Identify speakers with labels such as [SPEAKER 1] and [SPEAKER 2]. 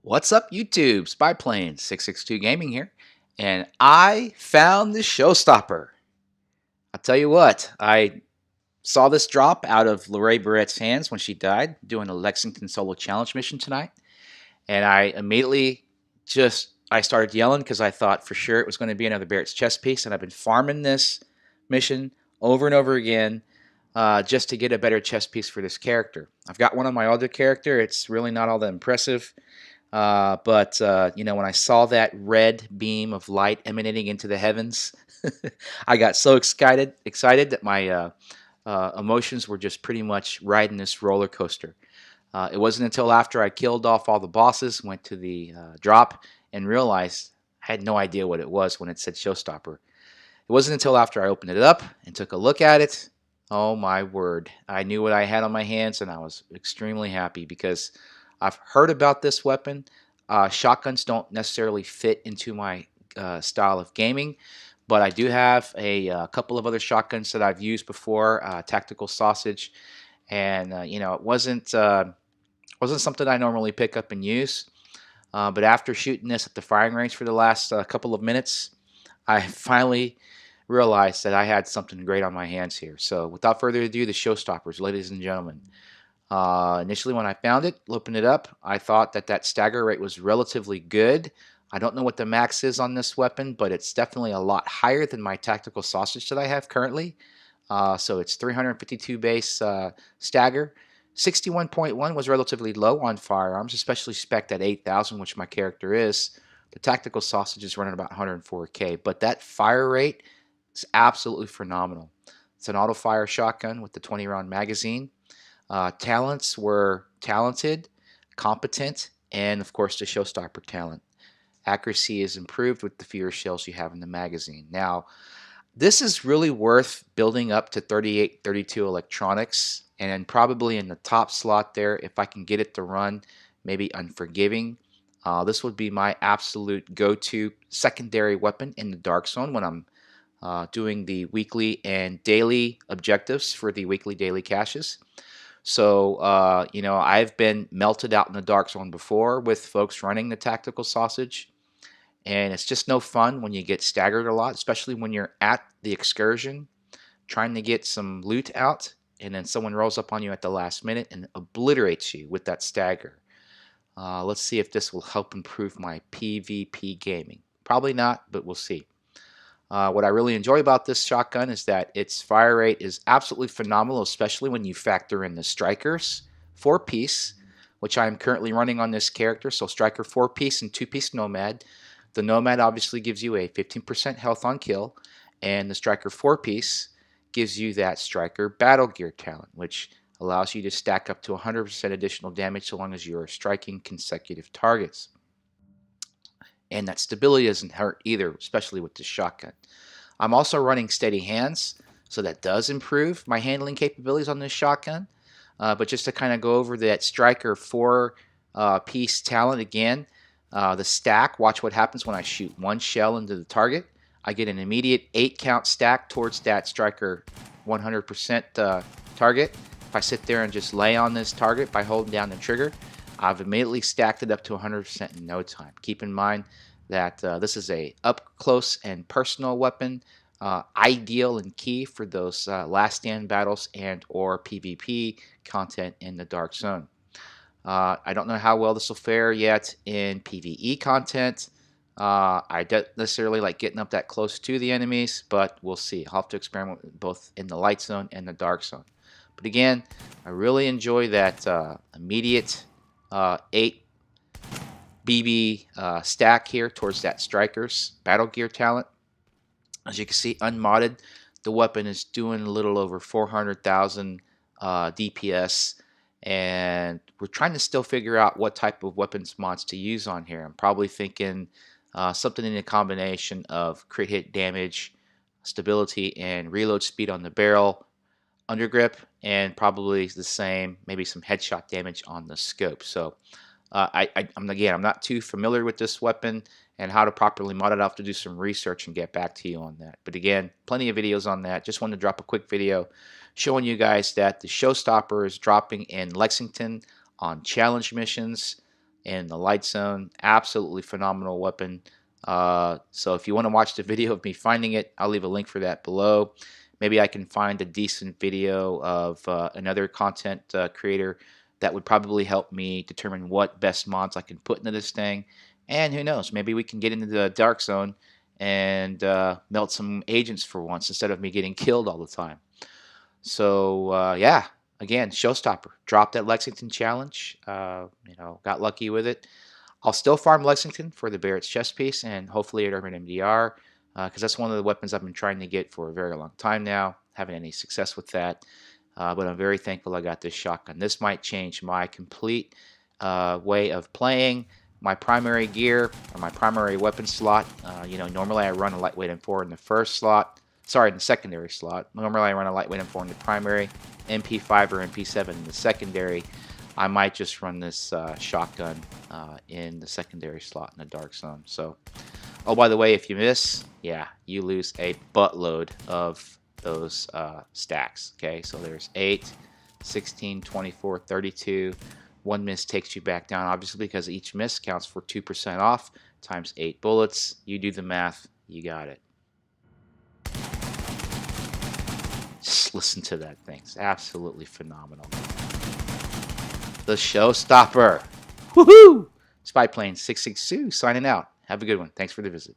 [SPEAKER 1] What's up, YouTube? Spyplane 662 Gaming here, and I found the Showstopper. I'll tell you what, I saw this drop out of Lorraine Barrett's hands when she died doing a Lexington solo challenge mission tonight, and I immediately I started yelling because I thought for sure it was going to be another Barretts Chestpiece, and I've been farming this mission over and over again just to get a better chess piece for this character. I've got one on my other character. It's really not all that impressive. But when I saw that red beam of light emanating into the heavens, I got so excited that my emotions were just pretty much riding this roller coaster. It wasn't until after I killed off all the bosses, went to the drop, and realized I had no idea what it was when it said Showstopper. It wasn't until after I opened it up and took a look at it. Oh my word. I knew what I had on my hands, and I was extremely happy because I've heard about this weapon. Shotguns don't necessarily fit into my style of gaming, but I do have a couple of other shotguns that I've used before, Tactical Sausage, and it wasn't something I normally pick up and use. But after shooting this at the firing range for the last couple of minutes, I finally realized that I had something great on my hands here. So without further ado, the Showstoppers, ladies and gentlemen. Initially, when I found it, opened it up, I thought that stagger rate was relatively good. I don't know what the max is on this weapon, but it's definitely a lot higher than my Tactical Sausage that I have currently. So it's 352 base stagger. 61.1 was relatively low on firearms, especially spec'd at 8,000, which my character is. The Tactical Sausage is running about 104k, but that fire rate is absolutely phenomenal. It's an auto-fire shotgun with the 20-round magazine. Talents were talented, competent, and of course the Showstopper talent. Accuracy is improved with the fewer shells you have in the magazine. Now, this is really worth building up to 38, 32 electronics, and probably in the top slot there, if I can get it to run, maybe Unforgiving. This would be my absolute go-to secondary weapon in the Dark Zone when I'm doing the weekly and daily objectives for the weekly daily caches. So, I've been melted out in the Dark Zone before with folks running the Tactical Sausage, and it's just no fun when you get staggered a lot, especially when you're at the excursion trying to get some loot out, and then someone rolls up on you at the last minute and obliterates you with that stagger. Let's see if this will help improve my PvP gaming. Probably not, but we'll see. What I really enjoy about this shotgun is that its fire rate is absolutely phenomenal, especially when you factor in the Strikers 4-piece, which I am currently running on this character. So Striker 4-piece and 2-piece Nomad. The Nomad obviously gives you a 15% health on kill, and the Striker 4-piece gives you that Striker Battle Gear talent, which allows you to stack up to 100% additional damage so long as you are striking consecutive targets. And that stability doesn't hurt either, especially with this shotgun. I'm also running steady hands, so that does improve my handling capabilities on this shotgun. But just to kind of go over that Striker 4-piece talent again, the stack, watch what happens when I shoot one shell into the target. I get an immediate 8-count stack towards that Striker 100% target. If I sit there and just lay on this target by holding down the trigger, I've immediately stacked it up to 100% in no time. Keep in mind that this is a up close and personal weapon, ideal and key for those last stand battles and or PvP content in the Dark Zone. I don't know how well this will fare yet in PvE content. I don't necessarily like getting up that close to the enemies, but we'll see. I'll have to experiment with both in the Light Zone and the Dark Zone. But again, I really enjoy that immediate 8 BB stack here towards that Striker's Battle Gear talent. As you can see, unmodded, the weapon is doing a little over 400,000 DPS, and we're trying to still figure out what type of weapons mods to use on here. I'm probably thinking something in a combination of crit hit damage, stability, and reload speed on the barrel, undergrip, and probably the same, maybe some headshot damage on the scope. So I'm not too familiar with this weapon and how to properly mod it. I'll have to do some research and get back to you on that. But again, plenty of videos on that. Just wanted to drop a quick video showing you guys that the Showstopper is dropping in Lexington on challenge missions. in the light zone. Absolutely phenomenal weapon. So if you want to watch the video of me finding it, I'll leave a link for that below. Maybe I can find a decent video of another content creator that would probably help me determine what best mods I can put into this thing. And who knows, maybe we can get into the dark zone and melt some agents for once instead of me getting killed all the time. So yeah, again, Showstopper dropped that Lexington challenge. Got lucky with it. I'll still farm Lexington for the Barretts Chestpiece and hopefully at Urban MDR because that's one of the weapons I've been trying to get for a very long time now. Haven't any success with that, but I'm very thankful I got this shotgun. This might change my complete way of playing. My primary gear or my primary weapon slot. Normally I run a lightweight M4 in the first slot. Sorry, in the secondary slot. Normally I run a lightweight M4 in the primary, MP5 or MP7 in the secondary. I might just run this shotgun in the secondary slot in the dark zone. So, oh, by the way, if you miss, yeah, you lose a buttload of those stacks. Okay, so there's 8, 16, 24, 32. One miss takes you back down, obviously, because each miss counts for 2% off times 8 bullets. You do the math, you got it. Just listen to that thing. It's absolutely phenomenal. The Showstopper. Woohoo! Spy Plane 662 signing out. Have a good one. Thanks for the visit.